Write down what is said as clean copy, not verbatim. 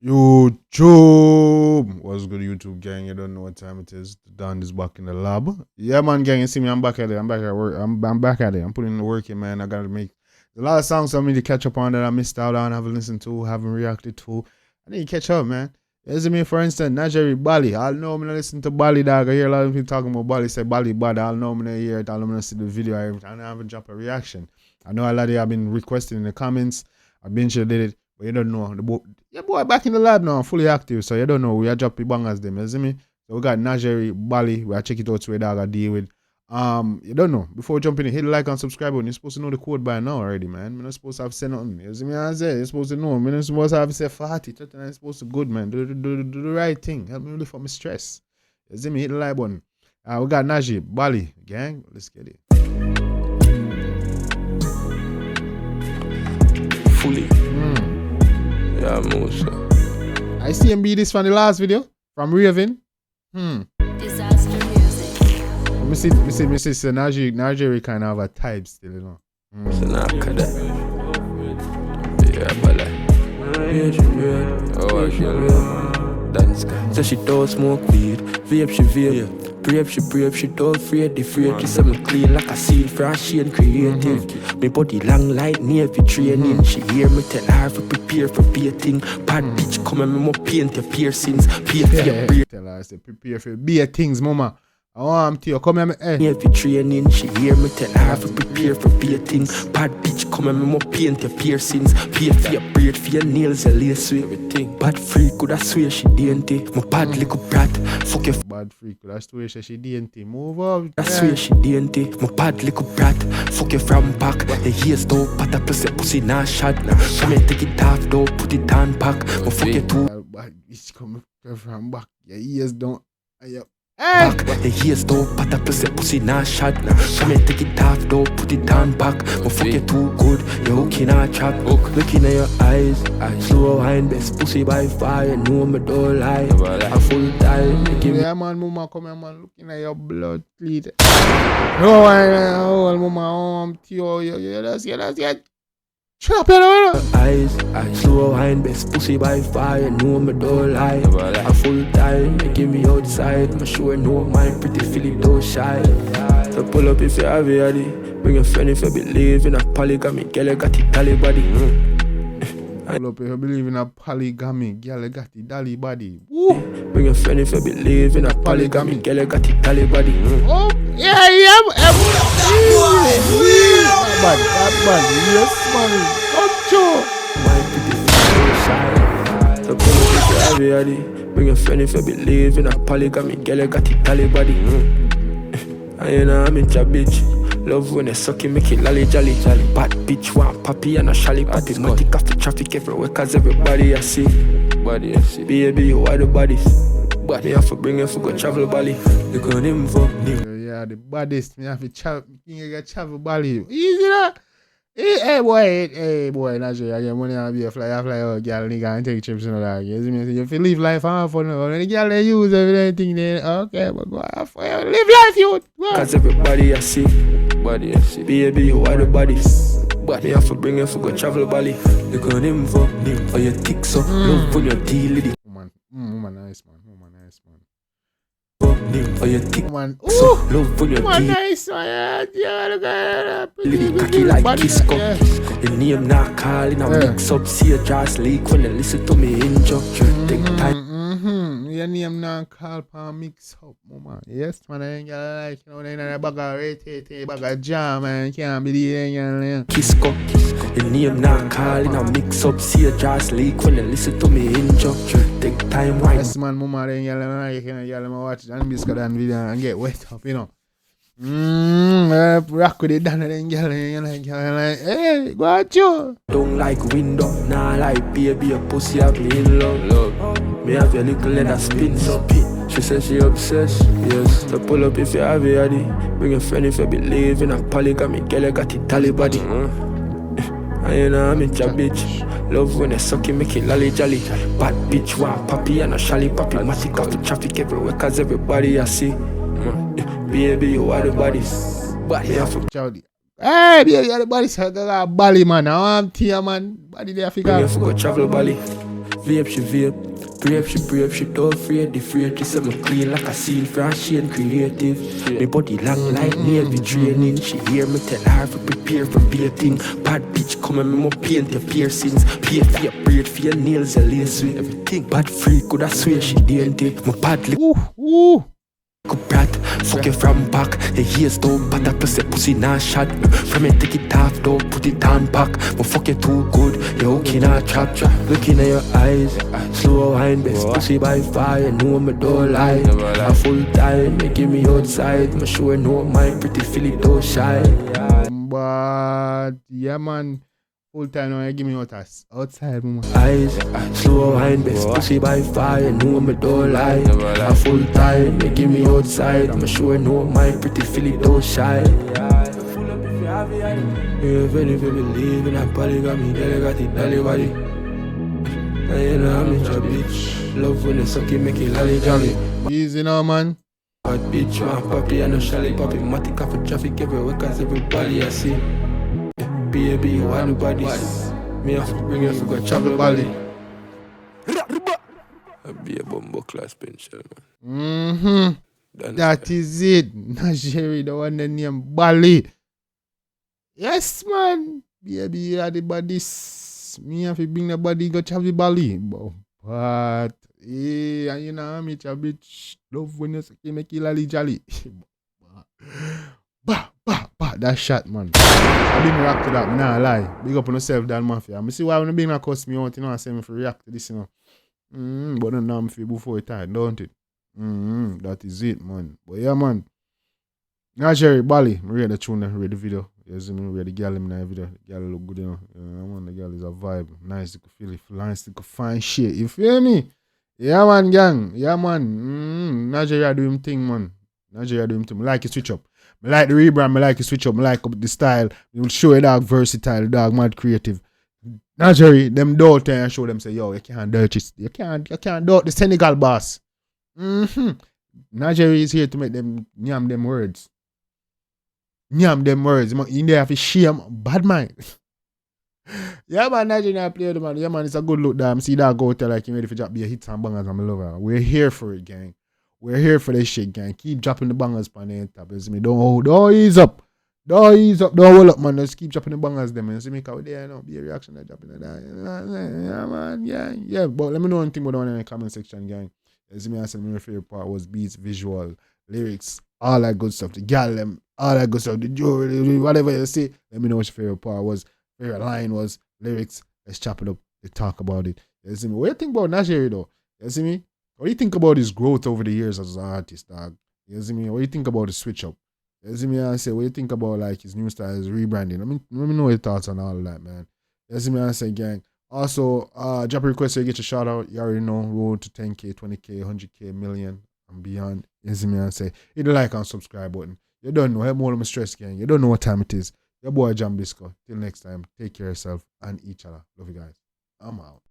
YouTube, what's good, YouTube gang? You don't know what time it is. Don is back in the lab. Yeah, man, gang. You see me? I'm back at it. I'm back at work. I'm back at it. I'm putting in the work here, man. I gotta make a lot of songs for me to catch up on that I missed out on, haven't listened to, haven't reacted to. I need to catch up, man. You see me, for instance, Najeeriii, Bali. I'll know I'm gonna listen to Bali, dog. I hear a lot of people talking about Bali. Say Bali bad. I'll know I'm gonna hear it. I'll know I'm gonna see the video. I haven't dropped a reaction. I know a lot of you have been requesting in the comments. I've been sure did it. But you don't know. Your boy back in the lab now, fully active. So you don't know. We are dropping bangers them. You see me? So we got Najeeriii, Bali. We are check it out to where dog I deal with. You don't know. Before jumping in, hit the like and subscribe button. You're supposed to know the code by now already, man. You're not supposed to have said nothing. You see me? I say you're supposed to know. You're not supposed to have said 40. You're supposed to good, man. Do the right thing. Help me lift up my stress. You see me? Hit the like button. We got Najeeriii, Bali, gang. Let's get it. Fully. Yeah, most. I see him be this from the last video from Raven. Disaster music. Let me see. So Najeeriii kind of have a type still, you know. So now, yeah, Bali. Oh, dance guy. So she don't smoke weed. Vape, she vape. Brave, she don't afraid. The afraid, she say me clean like a seal. Fresh, she and creative. Me body long like Navy training. She hear me tell her to prepare for baiting. Bad bitch come and me more paint your piercings. Pay for your brain. Tell her I say prepare for beatings, mama. I want to come here, Navy training. She hear me tell her to prepare for baiting. Bad bitch come and me more paint your piercings. Pay for your braid, for your nails, your lace with everything. Bad freak, could I swear she dainty. My bad little brat. Fuck your bad freak, could I swear she dainty. Move up. I swear she dainty. My bad little brat. Fuck you from back. The ears though, but I plus your pussy not shot. Come and take it off though, put it on back. My fuck you too. Bad bitch coming from back. Your ears don't. Back. The ears though, but I plus your pussy not shot. Come and take it off though, put it on back. My fuck you too good. You're hooking a trap. Looking at your eyes. Slow wine, best pussy by far. You know me don't lie. I'm full time. Yeah, man, mama, come here, man. Looking at your blood bleed. No, mama, that's it. Shut up, eyes, slow wine, best pussy by far. You know me don't lie. I'm full time, they give me outside. I'm sure no mind, pretty Philip don't shy. So pull up if you have it, addy. Bring a friend if you believe in a polygamy. Girl, you got it, dolly body. Pull up if you believe in a polygamy. Girl, you got it, dolly body. Woo. Bring a friend if you believe in a polygamy. Girl, you got it, dolly body. Oh, yeah. Bad. Yes, man. My pretty Philip shy. So pull up if you have it, addy. Bring a friend if you believe in a polygamy. Girl, you got it, dolly body. And you know I'm in your bitch. Love when they suck it, make it lolly jolly. Bad bitch want papi and a shally. Automatic off the traffic everywhere, cause everybody I see. Baby, you are the bodies. But me have to bring you for go travel Bali. You can info. Yeah, the baddest. Me have to travel Bali. Easy that. Hey boy, Najeeriii, I get money and be a fly out, girl, nigga, and take trips and all that. You see me? If you live life, I'm for now. When the girl they use everything, then okay, but go off, live life, you. Cause everybody I see. Baby, you are the bodies. But me have to bring you for go travel Bali. You can info. Or you tick so. Love when you deal with it. Woman, nice man. Or you tick man. So love when you deal. Nice man. Yeah, look at Little cocky like Kisco. Your name not calling, I mix up, see a just leak when you listen to me intro. Take time. Your name not call for mix up, mama. Yes, man, I ain't gonna like, you know, they ain't a bag of rate, bag of jam, man. Can't believe it, you Kisco. Your name not calling, I mix up, see a just leak when you listen to me intro. Take time, why? Yes, man, mama, they ain't gonna like, you know, watch Jambisco that video and get wet up, you know. Rock with it down and girl, like, hey, go at you. Don't like window, nah like baby, a pussy have me in love. Me have your little leather spin so she says she obsessed, yes. So pull up if you have it, addy. Bring a friend if you believe in a polygamy. Girl, you got it, tally body. And you know I'm in your bitch. Love when they suck it, make it lolly jolly. Bad bitch want papi and a shally papi. Matic off the traffic everywhere, cause everybody I see. Baby, you are the bodies. But me have to Chowdy. Hey, baby, you are the bodies. I got Bali, man. I want tea, man. Body there, I go travel Bali. Vape, she vape. Brave, she don't afraid. The afraid, she say me clean like a seal for a shade creative. Me body long like Navy training. She hear me tell her to prepare for baiting. Bad bitch come and me more paint your piercings. Paint for your braid, for your nails, your lace with everything. Bad freak, could I swear she dainty. My bad lip. Ooh. Good brat, fuck you from back. The ears don't batter plus the pussy not shot. From it take it off, don't put it on back. But fuck you too good, you okay not trap. Looking at your eyes, slow wine, best pussy by fire. Know me don't lie. A full time, they give me outside. Me sure know my pretty Philly don't shy. But yeah, man. Full time now, you give me outside, man. Eyes, slow wine, best pussy by fire. Know me don't lie. A full time, they give me outside. I'm sure know my pretty Philly don't shy. If any people believe in that body, got me there, got it, dolly body. And you know I'm in your bitch. Love when they suck it, make it lolly jolly. Easy now, man. Bad bitch, my puppy, I know Shelly Poppy. Matic off for traffic everywhere, cause everybody I see. Baby, you want the bodies. Me have to bring you to go travel Bali. I be a bumbo class pencil, man. That is it. Najeeriii, the one that name Bali. Yes, man. Baby, you are the bodies. Me have to bring the body go travel Bali. But, yeah, you know, I'm a bitch. Love when you make it lolly jolly. That shot, man. I didn't react to that, man. Nah, lie. Big up on yourself, Dan Mafia. I see why when being a cuss me out, you know, I say me for react to this, you know. But then I'm feel before it time, don't it? That is it, man. But yeah, man. Najeeriii, Bali. I read the tune, I read the video. You see me, I read the girl in the video. The girl look good, you know. Man, the girl is a vibe. Nice to feel it. Nice to find shit. You feel me? Yeah, man, gang. Yeah, man. Najeeriii do him thing, man. Najeeriii do him thing. I like it switch up. I like the rebrand, I like the switch up, I like up the style. You will show a dog versatile, dog mad creative. Najeeriii, them doubt and show them say, yo, you can't doubt it. You can't doubt the Senegal boss. Najeeriii is here to make them nyam them words. Nyam them words. In there have to shame bad mind. Yeah, man, Najeeriii play the man. Yeah, man, it's a good look there. I see that go tell like you ready for drop be a hits and bangers and I love her. We're here for it, gang. We're here for this shit, gang. Keep dropping the bangers on the top. You see me? Don't ease up. Don't ease up. Don't hold up, man. Just keep dropping the bangers them. You see me? Because there, no, be a reaction to dropping that. Yeah, man. Yeah. But let me know anything about that in the comment section, gang. You see me? I said my favorite part was beats, visual, lyrics, all that good stuff. The gal them, all that good stuff. The jewelry, whatever you see. Let me know what your favorite part was. Favorite line was lyrics. Let's chop it up. Let's talk about it. You see me? What do you think about Najeeriii, though? You see me? What do you think about his growth over the years as an artist, dog? You see me? What do you think about the switch up? You see me? I say, what do you think about like his new style, his rebranding? I mean, let me know your thoughts on all of that, man. You see me? I say, gang. Also, drop a request so you get your shout out. You already know, road to 10K, 20K, 100K, million and beyond. You see me? I say, hit the like and subscribe button. You don't know. Help more of my stress, gang. You don't know what time it is. Your boy Jambisco. Till next time, take care of yourself and each other. Love you guys. I'm out.